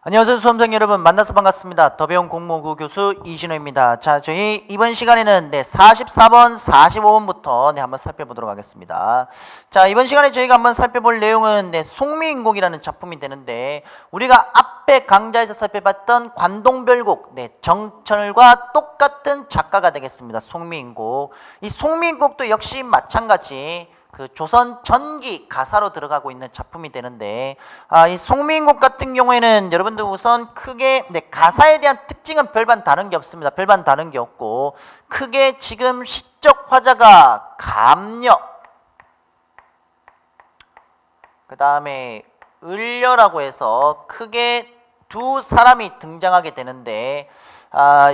안녕하세요. 수험생 여러분, 만나서 반갑습니다. 더 배운 공무구 교수 이진호입니다. 자, 저희 이번 시간에는 44번, 45번부터 한번 살펴보도록 하겠습니다. 자, 이번 시간에 저희가 한번 살펴볼 내용은 송미인곡이라는 작품이 되는데, 우리가 앞에 강좌에서 살펴봤던 관동별곡, 정철과 똑같은 작가가 되겠습니다. 송미인곡. 이 송미인곡도 역시 마찬가지 그 조선 전기 가사로 들어가고 있는 작품이 되는데, 이 송미인곡 같은 경우에는 여러분들 우선 크게 가사에 대한 특징은 별반 다른 게 없습니다. 별반 다른 게 없고, 크게 지금 시적 화자가 감녀, 그 다음에 을려라고 해서 크게 두 사람이 등장하게 되는데,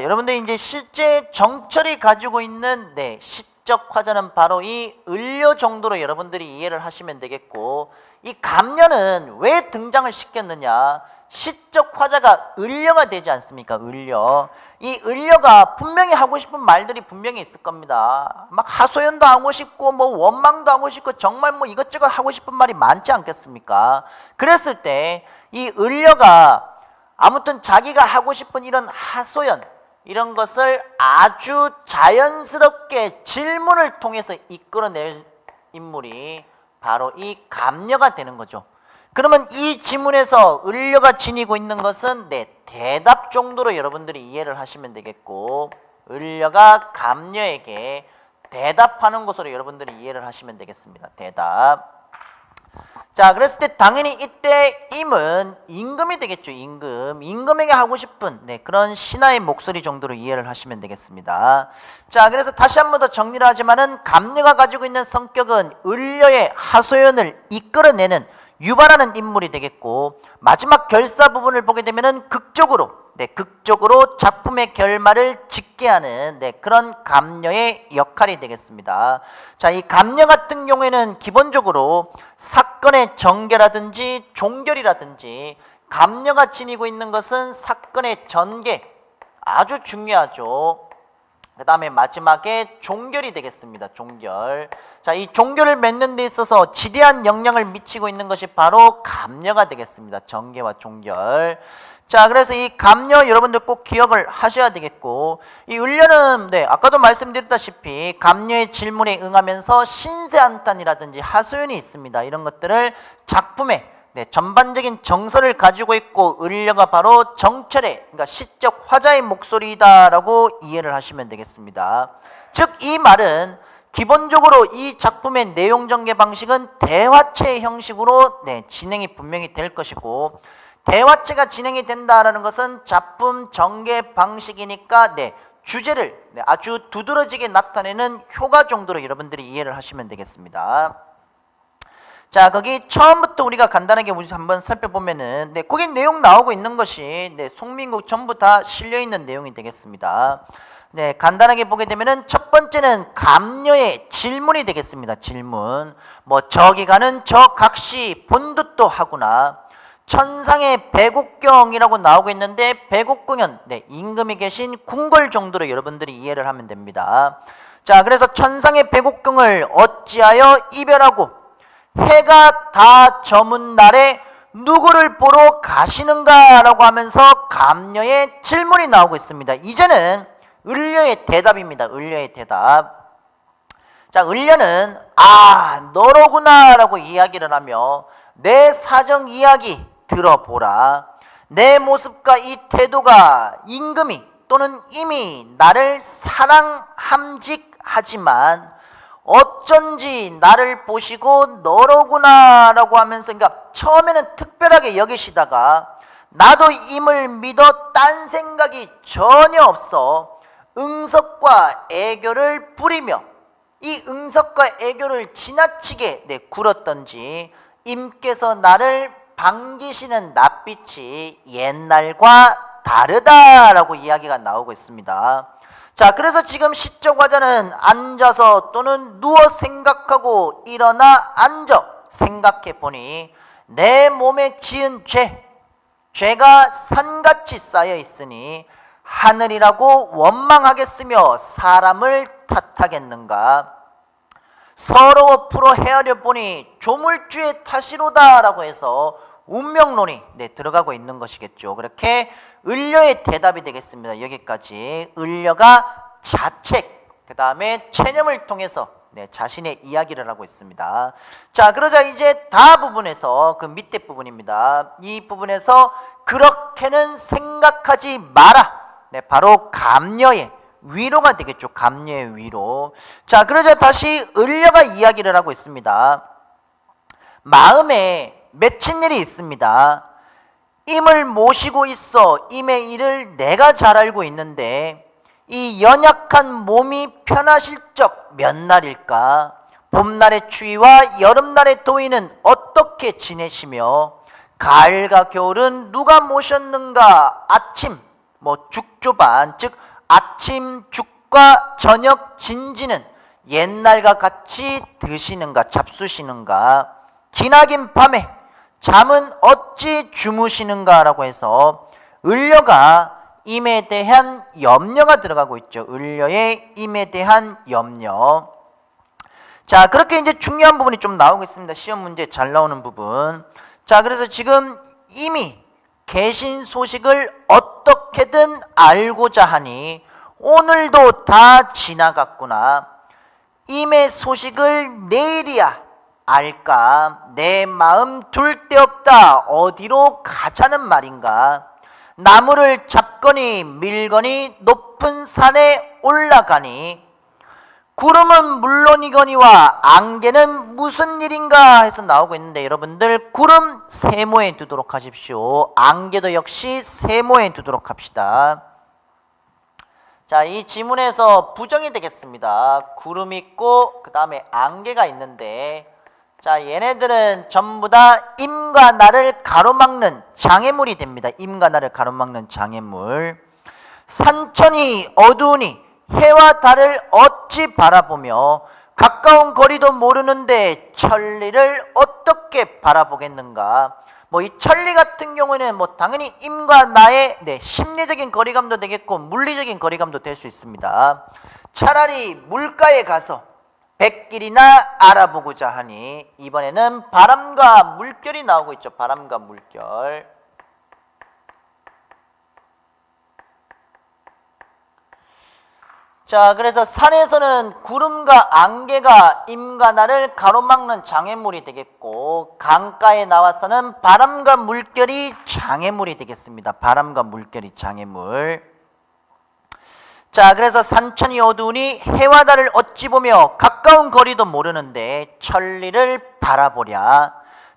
여러분들 이제 실제 정철이 가지고 있는 시적 화자는 바로 이 을려 정도로 여러분들이 이해를 하시면 되겠고, 이 감녀는 왜 등장을 시켰느냐, 시적 화자가 을려가 되지 않습니까? 을려. 이 을려가 분명히 하고 싶은 말들이 분명히 있을 겁니다. 막 하소연도 하고 싶고 뭐 원망도 하고 싶고 정말 뭐 이것저것 하고 싶은 말이 많지 않겠습니까? 그랬을 때 이 을려가 아무튼 자기가 하고 싶은 이런 하소연, 이런 것을 아주 자연스럽게 질문을 통해서 이끌어낼 인물이 바로 이 감녀가 되는 거죠. 그러면 이 지문에서 을려가 지니고 있는 것은 대답 정도로 여러분들이 이해를 하시면 되겠고, 을려가 감녀에게 대답하는 것으로 여러분들이 이해를 하시면 되겠습니다. 대답. 자, 그랬을 때 당연히 이때 임은 임금이 되겠죠. 임금에게 하고 싶은 그런 신하의 목소리 정도로 이해를 하시면 되겠습니다. 자, 그래서 다시 한 번 더 정리를 하지만은 감녀가 가지고 있는 성격은 을려의 하소연을 이끌어내는 유발하는 인물이 되겠고, 마지막 결사 부분을 보게 되면은 극적으로 작품의 결말을 짓게 하는 그런 감녀의 역할이 되겠습니다. 자, 이 감녀 같은 경우에는 기본적으로 사건의 전개라든지 종결이라든지, 감녀가 지니고 있는 것은 사건의 전개, 아주 중요하죠. 그 다음에 마지막에 종결이 되겠습니다. 종결. 자, 이 종결을 맺는 데 있어서 지대한 영향을 미치고 있는 것이 바로 감녀가 되겠습니다. 전개와 종결. 자, 그래서 이 감녀 여러분들 꼭 기억을 하셔야 되겠고, 이 을려는 아까도 말씀드렸다시피 감녀의 질문에 응하면서 신세한탄이라든지 하소연이 있습니다. 이런 것들을 작품에 전반적인 정서를 가지고 있고, 을려가 바로 정철의, 그러니까 시적 화자의 목소리다라고 이해를 하시면 되겠습니다. 즉, 이 말은 기본적으로 이 작품의 내용 전개 방식은 대화체 형식으로 진행이 분명히 될 것이고, 대화체가 진행이 된다라는 것은 작품 전개 방식이니까 주제를 아주 두드러지게 나타내는 효과 정도로 여러분들이 이해를 하시면 되겠습니다. 자, 거기 처음부터 우리가 간단하게 한번 살펴보면은 거기 내용 나오고 있는 것이 송미인곡 전부 다 실려있는 내용이 되겠습니다. 간단하게 보게 되면은 첫 번째는 감녀의 질문이 되겠습니다. 질문. 뭐 저기 가는 저 각시 본듯도 하구나. 천상의 배곡경이라고 나오고 있는데, 배곡경은 임금이 계신 궁궐 정도로 여러분들이 이해를 하면 됩니다. 자, 그래서 천상의 배곡경을 어찌하여 이별하고 해가 다 저문 날에 누구를 보러 가시는가 라고 하면서 감녀의 질문이 나오고 있습니다. 이제는 을려의 대답입니다. 을려의 대답. 자, 을려는 너로구나 라고 이야기를 하며, 내 사정 이야기 들어보라. 내 모습과 이 태도가 임금이 또는 이미 나를 사랑함직하지만 어쩐지 나를 보시고 너로구나 라고 하면서, 그러니까 처음에는 특별하게 여기시다가 나도 임을 믿어 딴 생각이 전혀 없어 응석과 애교를 부리며, 이 응석과 애교를 지나치게 굴었던지 임께서 나를 반기시는 낯빛이 옛날과 다르다라고 이야기가 나오고 있습니다. 자, 그래서 지금 시적 화자는 앉아서 또는 누워 생각하고 일어나 앉아 생각해 보니 내 몸에 지은 죄가 산같이 쌓여 있으니 하늘이라고 원망하겠으며 사람을 탓하겠는가. 서러워 풀어 헤아려 보니 조물주의 탓이로다 라고 해서 운명론이 들어가고 있는 것이겠죠. 그렇게 을려의 대답이 되겠습니다. 여기까지 을려가 자책, 그 다음에 체념을 통해서 자신의 이야기를 하고 있습니다. 자, 그러자 이제 다 부분에서 그 밑에 부분입니다. 이 부분에서 그렇게는 생각하지 마라. 바로 감녀의 위로가 되겠죠. 감녀의 위로. 자, 그러자 다시 을려가 이야기를 하고 있습니다. 마음에 맺힌 일이 있습니다. 임을 모시고 있어. 임의 일을 내가 잘 알고 있는데 이 연약한 몸이 편하실 적 몇 날일까? 봄날의 추위와 여름날의 더위는 어떻게 지내시며 가을과 겨울은 누가 모셨는가? 아침 죽조반, 즉 아침 죽과 저녁 진지는 옛날과 같이 드시는가? 잡수시는가? 기나긴 밤에 잠은 어찌 주무시는가? 라고 해서 을려가 임에 대한 염려가 들어가고 있죠. 을려의 임에 대한 염려. 자, 그렇게 이제 중요한 부분이 좀 나오고 있습니다. 시험 문제 잘 나오는 부분. 자, 그래서 지금 이미 계신 소식을 어떻게든 알고자 하니 오늘도 다 지나갔구나. 임의 소식을 내일이야 알까? 내 마음 둘 데 없다. 어디로 가자는 말인가? 나무를 잡거니 밀거니 높은 산에 올라가니 구름은 물론이거니와 안개는 무슨 일인가 해서 나오고 있는데 여러분들 구름 세모에 두도록 하십시오. 안개도 역시 세모에 두도록 합시다. 자, 이 지문에서 부정이 되겠습니다. 구름 있고 그 다음에 안개가 있는데 자, 얘네들은 전부 다 임과 나를 가로막는 장애물이 됩니다. 임과 나를 가로막는 장애물. 산천이 어두우니 해와 달을 어찌 바라보며 가까운 거리도 모르는데 천리를 어떻게 바라보겠는가? 이 천리 같은 경우는 당연히 임과 나의 심리적인 거리감도 되겠고 물리적인 거리감도 될 수 있습니다. 차라리 물가에 가서 백길이나 알아보고자 하니 이번에는 바람과 물결이 나오고 있죠. 바람과 물결. 자, 그래서 산에서는 구름과 안개가 임과 나를 가로막는 장애물이 되겠고 강가에 나와서는 바람과 물결이 장애물이 되겠습니다. 바람과 물결이 장애물. 자, 그래서 산천이 어두우니 해와 달을 어찌 보며 가까운 거리도 모르는데 천리를 바라보랴.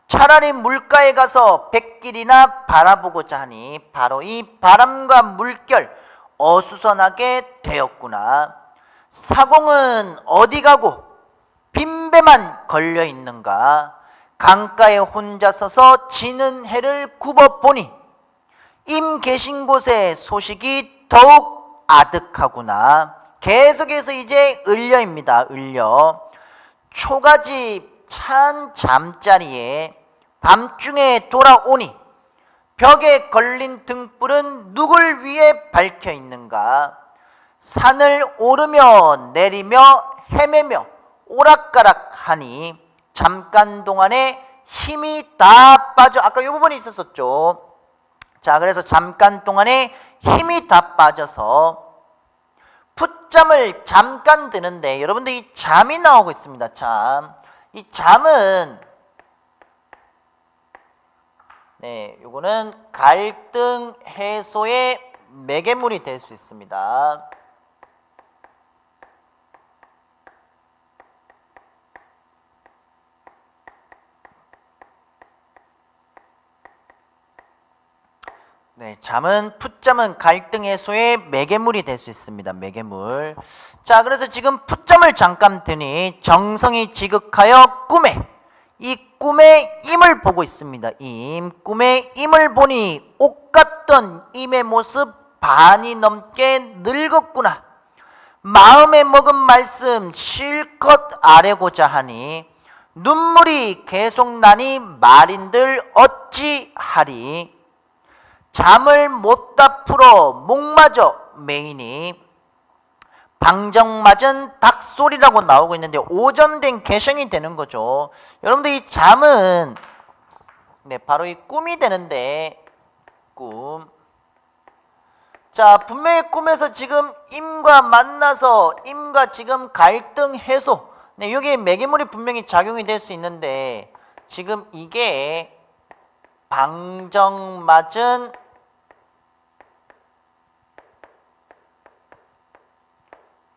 차라리 물가에 가서 백길이나 바라보고자 하니 바로 이 바람과 물결 어수선하게 되었구나. 사공은 어디 가고 빈배만 걸려 있는가? 강가에 혼자 서서 지는 해를 굽어보니 임 계신 곳에 소식이 더욱 아득하구나. 계속해서 이제 을려입니다. 을려. 초가집 찬 잠자리에 밤중에 돌아오니 벽에 걸린 등불은 누굴 위해 밝혀 있는가? 산을 오르며 내리며 헤매며 오락가락하니 잠깐 동안에 힘이 다 빠져. 아까 이 부분이 있었었죠. 자, 그래서 잠깐 동안에 힘이 다 빠져서 풋잠을 잠깐 드는데 여러분들 이 잠이 나오고 있습니다. 잠. 이 잠은 요거는 갈등 해소의 매개물이 될 수 있습니다. 잠은 풋잠은 갈등 해소의 매개물이 될 수 있습니다. 매개물. 자, 그래서 지금 풋잠을 잠깐 드니 정성이 지극하여 이 꿈의 임을 보고 있습니다. 꿈의 임을 보니 옷 같던 임의 모습 반이 넘게 늙었구나. 마음에 먹은 말씀 실컷 아뢰고자 하니 눈물이 계속 나니 말인들 어찌하리. 잠을 못다 풀어 목마저 메이니 방정맞은 닭소리라고 나오고 있는데 오전된 개성이 되는 거죠. 여러분들 이 잠은 네, 바로 이 꿈이 되는데 꿈. 자, 분명히 꿈에서 지금 임과 만나서 임과 지금 갈등 해소. 네, 여기에 매개물이 분명히 작용이 될 수 있는데 지금 이게 방정맞은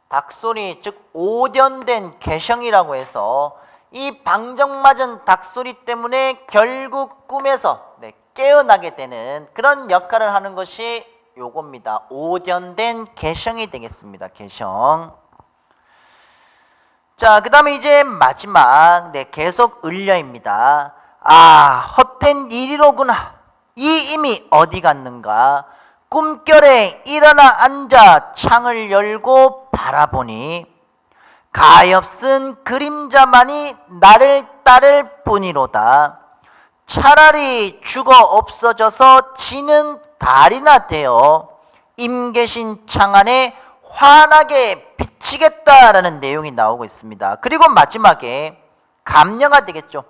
닭소리, 즉 오련된 개성이라고 해서 이 방정맞은 닭소리 때문에 결국 꿈에서 깨어나게 되는 그런 역할을 하는 것이 요겁니다. 오련된 개성이 되겠습니다. 개성. 자, 그 다음에 이제 마지막 계속 을려입니다. 아, 헛된 일이로구나. 이 임이 어디 갔는가. 꿈결에 일어나 앉아 창을 열고 바라보니 가엾은 그림자만이 나를 따를 뿐이로다. 차라리 죽어 없어져서 지는 달이나 되어 임계신 창안에 환하게 비치겠다라는 내용이 나오고 있습니다. 그리고 마지막에 감녀가 되겠죠.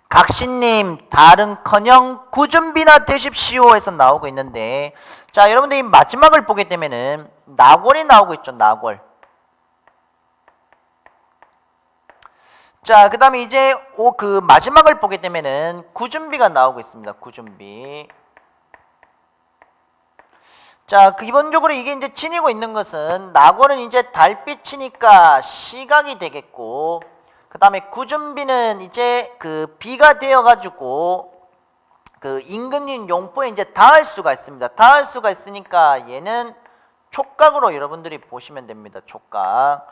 각신님 달은커녕 구준비나 되십시오 해서 나오고 있는데, 자, 여러분들 이 마지막을 보게 되면은 나궐이 나오고 있죠. 나궐. 자, 그 다음에 이제 그 마지막을 보게 되면은 구준비가 나오고 있습니다. 구준비. 자, 기본적으로 이게 이제 지니고 있는 것은 나궐은 이제 달빛이니까 시각이 되겠고, 그 다음에 구준비는 이제 그 비가 되어가지고 그 임금님 용포에 이제 닿을 수가 있습니다. 닿을 수가 있으니까 얘는 촉각으로 여러분들이 보시면 됩니다. 촉각.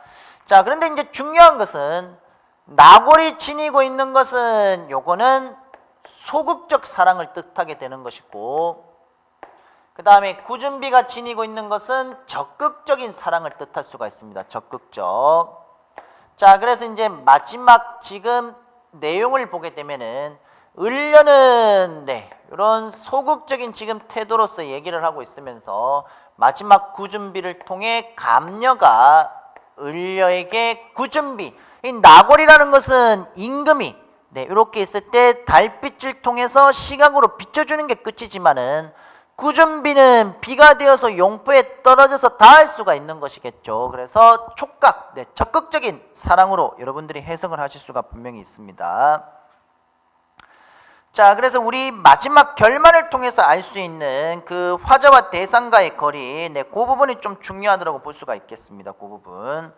자, 그런데 이제 중요한 것은 나궐이 지니고 있는 것은 요거는 소극적 사랑을 뜻하게 되는 것이고, 그 다음에 구준비가 지니고 있는 것은 적극적인 사랑을 뜻할 수가 있습니다. 적극적. 자, 그래서 이제 마지막 지금 내용을 보게 되면은 을려는 이런 소극적인 지금 태도로서 얘기를 하고 있으면서 마지막 구준비를 통해 감녀가 을려에게 구준비, 이 나궐이라는 것은 임금이 이렇게 있을 때 달빛을 통해서 시각으로 비춰주는 게 끝이지만은 구준비는 비가 되어서 용포에 떨어져서 닿을 수가 있는 것이겠죠. 그래서 촉각, 적극적인 사랑으로 여러분들이 해석을 하실 수가 분명히 있습니다. 자, 그래서 우리 마지막 결말을 통해서 알 수 있는 그 화자와 대상과의 거리, 그 부분이 좀 중요하다고 볼 수가 있겠습니다. 그 부분.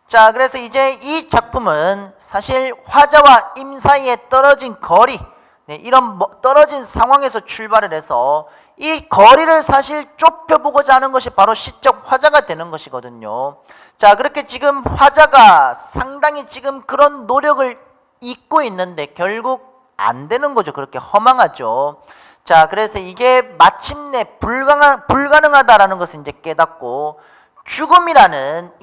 자, 그래서 이제 이 작품은 사실 화자와 임 사이에 떨어진 거리, 이런 떨어진 상황에서 출발을 해서 이 거리를 사실 좁혀보고자 하는 것이 바로 시적 화자가 되는 것이거든요. 자, 그렇게 지금 화자가 상당히 지금 그런 노력을 잇고 있는데 결국 안 되는 거죠. 그렇게 허망하죠. 자, 그래서 이게 마침내 불가능하다라는 것을 이제 깨닫고 죽음이라는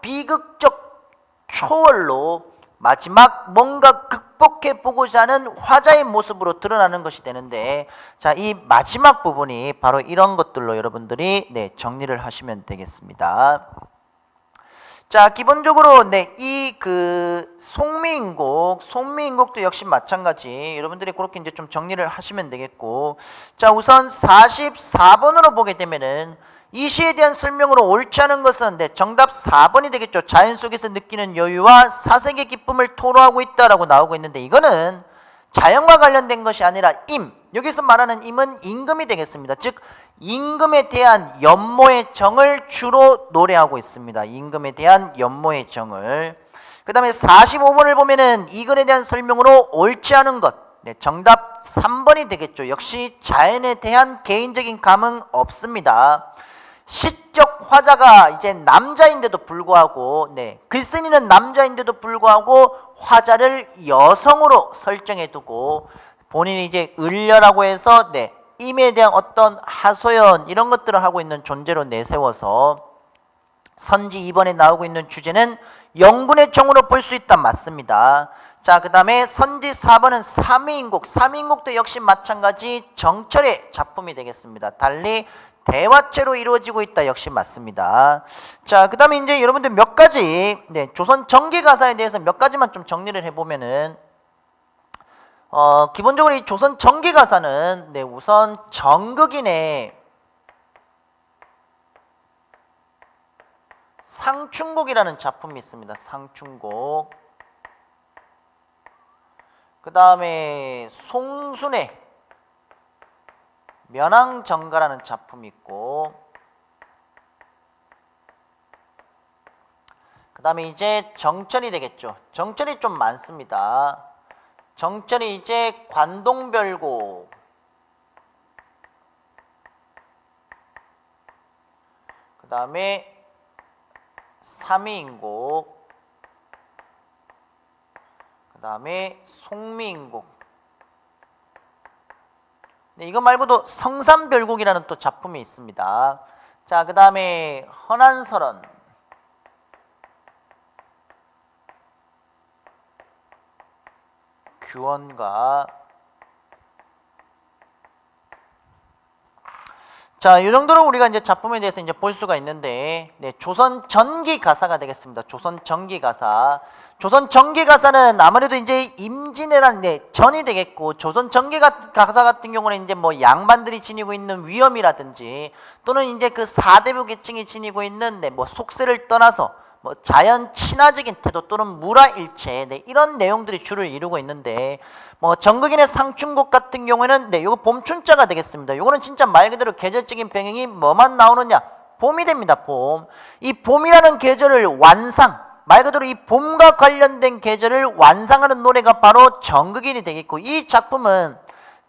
비극적 초월로 마지막 뭔가 극복해 보고자 하는 화자의 모습으로 드러나는 것이 되는데, 자, 이 마지막 부분이 바로 이런 것들로 여러분들이 정리를 하시면 되겠습니다. 자, 기본적으로 이 그 송미인곡도 역시 마찬가지 여러분들이 그렇게 이제 좀 정리를 하시면 되겠고, 자, 우선 44번으로 보게 되면은 이 시에 대한 설명으로 옳지 않은 것은 정답 4번이 되겠죠. 자연 속에서 느끼는 여유와 사색의 기쁨을 토로하고 있다라고 나오고 있는데, 이거는 자연과 관련된 것이 아니라 여기서 말하는 임은 임금이 되겠습니다. 즉 임금에 대한 연모의 정을 주로 노래하고 있습니다. 임금에 대한 연모의 정을. 그 다음에 45번을 보면은 이 글에 대한 설명으로 옳지 않은 것, 정답 3번이 되겠죠. 역시 자연에 대한 개인적인 감흥 없습니다. 시적 화자가 이제 남자인데도 불구하고 글쓴이는 남자인데도 불구하고 화자를 여성으로 설정해 두고 본인이 이제 을려라고 해서 임에 대한 어떤 하소연 이런 것들을 하고 있는 존재로 내세워서 선지 2번에 나오고 있는 주제는 영군의 정으로 볼 수 있다. 맞습니다. 자, 그 다음에 선지 4번은 삼위인곡도 역시 마찬가지 정철의 작품이 되겠습니다. 달리 대화체로 이루어지고 있다. 역시 맞습니다. 자, 그 다음에 이제 여러분들 몇 가지 조선 정기 가사에 대해서 몇 가지만 좀 정리를 해보면은 기본적으로 이 조선 정기가사는 네, 우선 정극인의 상춘곡이라는 작품이 있습니다. 상춘곡. 그 다음에 송순의 면왕정가라는 작품이 있고, 그 다음에 이제 정천이 되겠죠. 정천이 좀 많습니다. 정천이 이제 관동별곡, 그 다음에 삼위인곡, 그 다음에 송미인곡. 네, 이거 말고도 성삼별곡이라는 또 작품이 있습니다. 자, 그 다음에 헌안설원, 규원가. 자, 이 정도로 우리가 이제 작품에 대해서 이제 볼 수가 있는데, 네, 조선 전기 가사가 되겠습니다. 조선 전기 가사. 조선 전기 가사는 아무래도 이제 임진왜란, 네, 전이 되겠고, 조선 전기 가사 같은 경우는 이제 뭐 양반들이 지니고 있는 위험이라든지, 또는 이제 그 사대부 계층이 지니고 있는 네, 뭐 속세를 떠나서 뭐 자연 친화적인 태도 또는 물화일체, 네, 이런 내용들이 주를 이루고 있는데, 뭐 정극인의 상춘곡 같은 경우에는 네, 요거 봄춘자가 되겠습니다. 요거는 진짜 말 그대로 계절적인 배경이 뭐만 나오느냐? 봄이 됩니다. 봄. 이 봄이라는 계절을 말 그대로 이 봄과 관련된 계절을 완상하는 노래가 바로 정극인이 되겠고, 이 작품은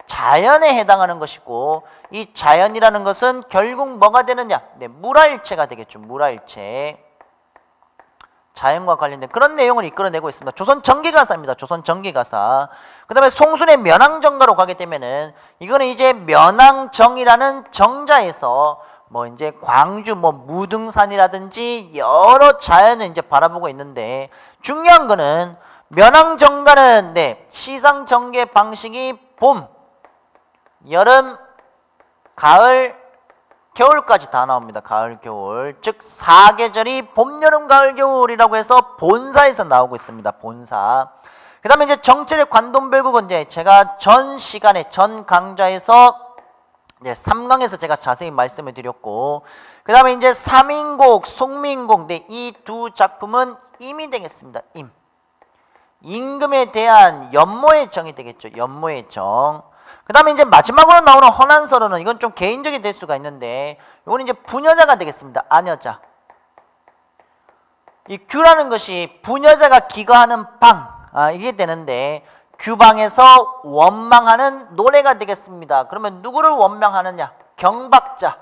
자연에 해당하는 것이고, 이 자연이라는 것은 결국 뭐가 되느냐? 네, 물화일체가 되겠죠. 물화일체. 자연과 관련된 그런 내용을 이끌어내고 있습니다. 조선 전기가사입니다. 조선 전기가사. 그 다음에 송순의 면왕정가로 가게 되면은, 이거는 이제 면왕정이라는 정자에서 뭐 이제 광주 뭐 무등산이라든지 여러 자연을 이제 바라보고 있는데, 중요한 거는 면왕정가는 네, 시상 전개 방식이 봄, 여름, 가을, 겨울까지 다 나옵니다. 가을, 겨울. 즉 사계절이 봄, 여름, 가을, 겨울이라고 해서 본사에서 나오고 있습니다. 본사. 그 다음에 이제 정철의 관동별곡은 이제 제가 전 시간에 전 강좌에서 이제 3강에서 제가 자세히 말씀을 드렸고, 그 다음에 이제 삼인곡, 송민곡, 네, 이 두 작품은 임이 되겠습니다. 임. 임금에 대한 연모의 정이 되겠죠. 연모의 정. 그 다음에 이제 마지막으로 나오는 헌안설원은 이건 좀 개인적이 될 수가 있는데, 이건 이제 부녀자가 되겠습니다. 아녀자. 이 규라는 것이 부녀자가 기거하는 방, 이게 되는데, 규방에서 원망하는 노래가 되겠습니다. 그러면 누구를 원망하느냐? 경박자,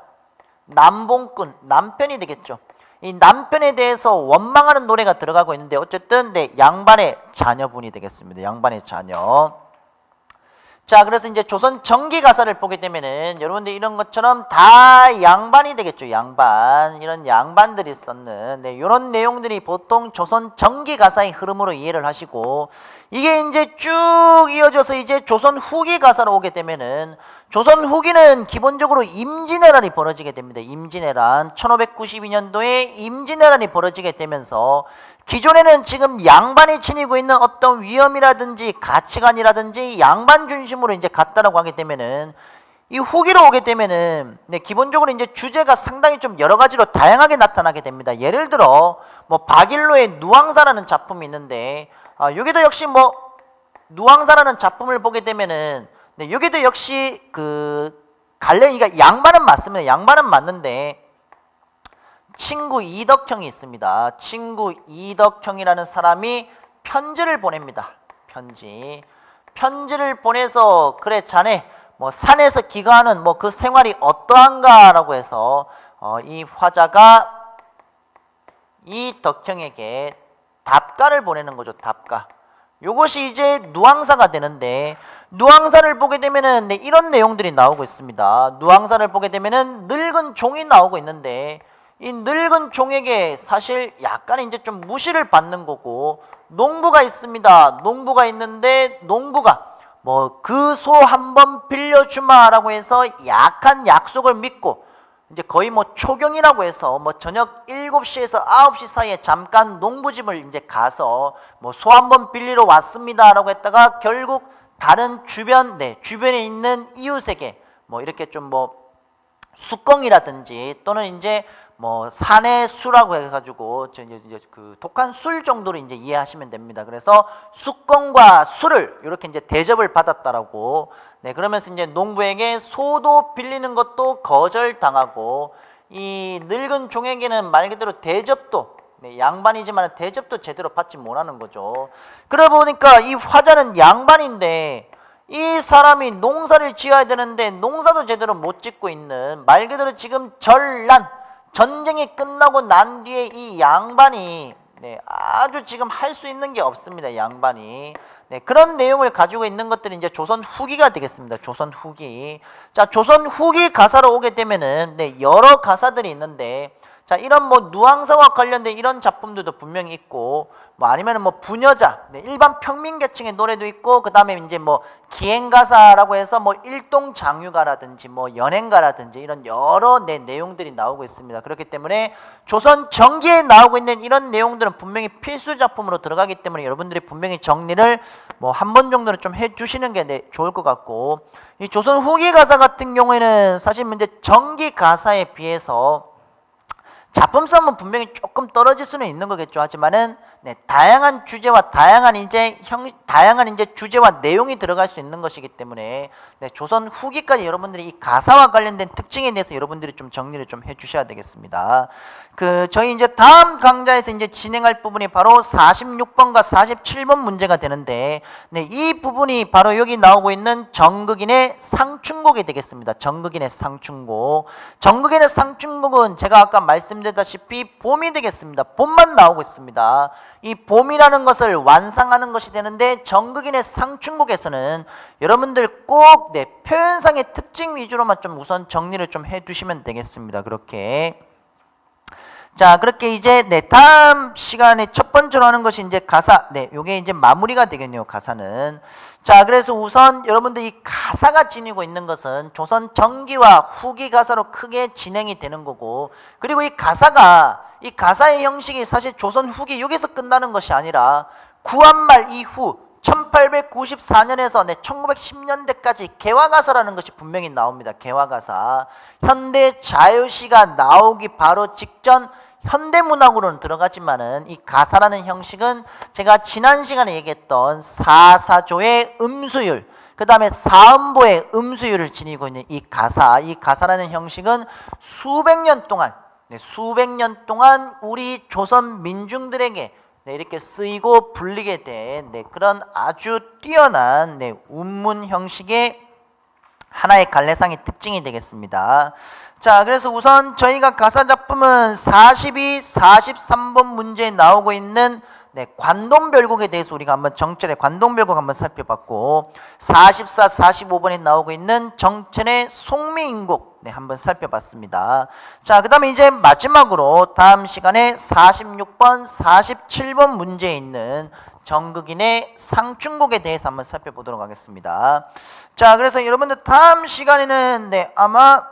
남봉꾼, 남편이 되겠죠. 이 남편에 대해서 원망하는 노래가 들어가고 있는데, 어쨌든 네, 양반의 자녀분이 되겠습니다. 양반의 자녀. 자, 그래서 이제 조선 전기 가사를 보게 되면은 여러분들 이런 것처럼 다 양반이 되겠죠. 양반. 이런 양반들이 썼는 네, 이런 내용들이 보통 조선 전기 가사의 흐름으로 이해를 하시고, 이게 이제 쭉 이어져서 이제 조선 후기 가사로 오게 되면은, 조선 후기는 기본적으로 임진왜란이 벌어지게 됩니다. 임진왜란. 1592년도에 임진왜란이 벌어지게 되면서, 기존에는 지금 양반이 지니고 있는 어떤 위험이라든지 가치관이라든지 양반 중심으로 이제 갔다라고 하게 되면은, 이 후기로 오게 되면은 네, 기본적으로 이제 주제가 상당히 좀 여러 가지로 다양하게 나타나게 됩니다. 예를 들어 뭐 박일로의 누앙사라는 작품이 있는데, 여기도 역시 뭐 누앙사라는 작품을 보게 되면은 네, 여기도 역시 그 갈래니가 양반은 맞습니다. 양반은 맞는데 친구 이덕형이 있습니다. 친구 이덕형이라는 사람이 편지를 보냅니다. 편지를 보내서, 그래 자네 뭐 산에서 기거하는 뭐 그 생활이 어떠한가라고 해서 이 화자가 이 덕형에게 답가를 보내는 거죠. 답가. 요것이 이제 누앙사가 되는데, 누앙사를 보게 되면은 네, 이런 내용들이 나오고 있습니다. 누앙사를 보게 되면은 늙은 종이 나오고 있는데, 이 늙은 종에게 사실 약간 이제 좀 무시를 받는 거고, 농부가 있습니다. 농부가 있는데, 농부가 뭐 그 소 한 번 빌려주마라고 해서 약한 약속을 믿고, 이제 거의 뭐 초경이라고 해서 뭐 저녁 7시에서 9시 사이에 잠깐 농부집을 이제 가서 뭐 소 한 번 빌리러 왔습니다라고 했다가 결국 다른 주변에 있는 이웃에게 뭐 이렇게 좀 뭐 수공이라든지 또는 이제 뭐 산의 수라고 해가지고 이제 그 독한 술 정도로 이제 이해하시면 됩니다. 그래서 수공과 술을 이렇게 이제 대접을 받았다라고. 네, 그러면서 이제 농부에게 소도 빌리는 것도 거절당하고 이 늙은 종에게는 말 그대로 대접도 양반이지만 대접도 제대로 받지 못하는 거죠. 그러다 보니까 이 화자는 양반인데 이 사람이 농사를 지어야 되는데 농사도 제대로 못 짓고 있는 말 그대로 지금 전쟁이 끝나고 난 뒤에 이 양반이 아주 지금 할 수 있는 게 없습니다. 양반이. 그런 내용을 가지고 있는 것들이 이제 조선 후기가 되겠습니다. 조선 후기. 자, 조선 후기 가사로 오게 되면은 여러 가사들이 있는데 자, 이런 뭐 누앙사와 관련된 이런 작품들도 분명히 있고 뭐 아니면은 뭐 부녀자, 일반 평민계층의 노래도 있고 그다음에 이제 뭐 기행가사라고 해서 뭐 일동장유가라든지 뭐 연행가라든지 이런 여러 내용들이 나오고 있습니다. 그렇기 때문에 조선 정기에 나오고 있는 이런 내용들은 분명히 필수 작품으로 들어가기 때문에 여러분들이 분명히 정리를 뭐 한 번 정도는 좀 해주시는 게 좋을 것 같고 이 조선 후기 가사 같은 경우에는 사실 이제 정기 가사에 비해서 작품성은 분명히 조금 떨어질 수는 있는 거겠죠. 하지만은 다양한 주제와 다양한 이제 주제와 내용이 들어갈 수 있는 것이기 때문에 조선 후기까지 여러분들이 이 가사와 관련된 특징에 대해서 여러분들이 좀 정리를 좀 해주셔야 되겠습니다. 저희 이제 다음 강좌에서 이제 진행할 부분이 바로 46번과 47번 문제가 되는데 이 부분이 바로 여기 나오고 있는 정극인의 상춘곡이 되겠습니다. 정극인의 상춘곡. 정극인의 상춘곡은 제가 아까 말씀드렸다시피 봄이 되겠습니다. 봄만 나오고 있습니다. 이 봄이라는 것을 완상하는 것이 되는데 정극인의 상춘곡에서는 여러분들 꼭 표현상의 특징 위주로만 좀 우선 정리를 좀 해두시면 되겠습니다. 그렇게. 자, 그렇게 이제 다음 시간에 첫 번째로 하는 것이 이제 가사. 요게 이제 마무리가 되겠네요. 가사는. 자, 그래서 우선 여러분들 이 가사가 지니고 있는 것은 조선 정기와 후기 가사로 크게 진행이 되는 거고 그리고 이 가사의 형식이 사실 조선 후기 여기서 끝나는 것이 아니라 구한말 이후 1894년에서 1910년대까지 개화가사라는 것이 분명히 나옵니다. 개화가사. 현대 자유시가 나오기 바로 직전 현대문학으로는 들어가지만은 이 가사라는 형식은 제가 지난 시간에 얘기했던 사사조의 음수율 그 다음에 사음보의 음수율을 지니고 있는 이 가사라는 형식은 수백 년 동안 우리 조선 민중들에게 이렇게 쓰이고 불리게 된 그런 아주 뛰어난 운문 형식의 하나의 갈래상의 특징이 되겠습니다. 자, 그래서 우선 저희가 가사 작품은 42, 43번 문제에 나오고 있는 관동별곡에 대해서 우리가 한번 정철의 관동별곡 한번 살펴봤고 44, 45번에 나오고 있는 정철의 송미인곡 한번 살펴봤습니다. 자, 그 다음에 이제 마지막으로 다음 시간에 46번, 47번 문제에 있는 정극인의 상춘곡에 대해서 한번 살펴보도록 하겠습니다. 자, 그래서 여러분들 다음 시간에는 아마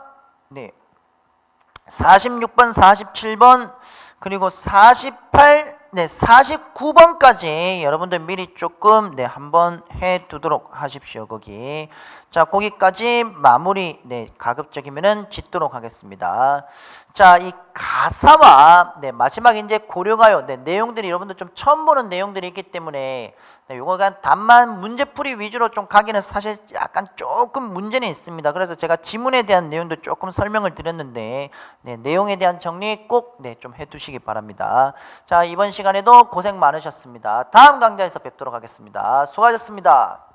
46번, 47번 그리고 48, 49번까지 여러분들 미리 조금 한번 해 두도록 하십시오. 거기. 자, 거기까지 마무리 가급적이면은 짓도록 하겠습니다. 자, 이 가사와 마지막에 이제 고려가요 내용들이 여러분들 좀 처음 보는 내용들이 있기 때문에 요거가 단만 문제풀이 위주로 좀 가기는 사실 약간 조금 문제는 있습니다. 그래서 제가 지문에 대한 내용도 조금 설명을 드렸는데 내용에 대한 정리 꼭 좀 해두시기 바랍니다. 자, 이번 시간에도 고생 많으셨습니다. 다음 강좌에서 뵙도록 하겠습니다. 수고하셨습니다.